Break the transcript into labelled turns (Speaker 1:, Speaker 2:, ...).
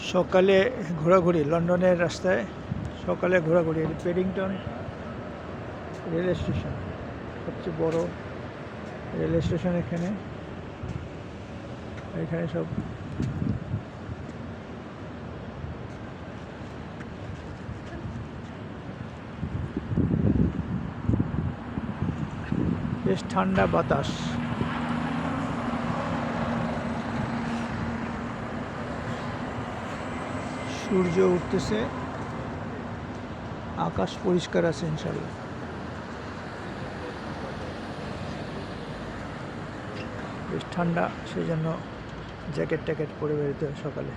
Speaker 1: সকালে ঘোরাঘুরি লন্ডনের রাস্তায় সকালে ঘোরাঘুরি পেডিংটন রেল স্টেশন সবচেয়ে বড় রেল স্টেশন এখানে এখানে সব বেশ ঠান্ডা বাতাস সূর্য উঠতেছে আকাশ পরিষ্কার আছে ইনশাআল্লাহ বেশ ঠান্ডা সেই জন্য জ্যাকেট ট্যাকেট পরে বেরোতে হয় সকালে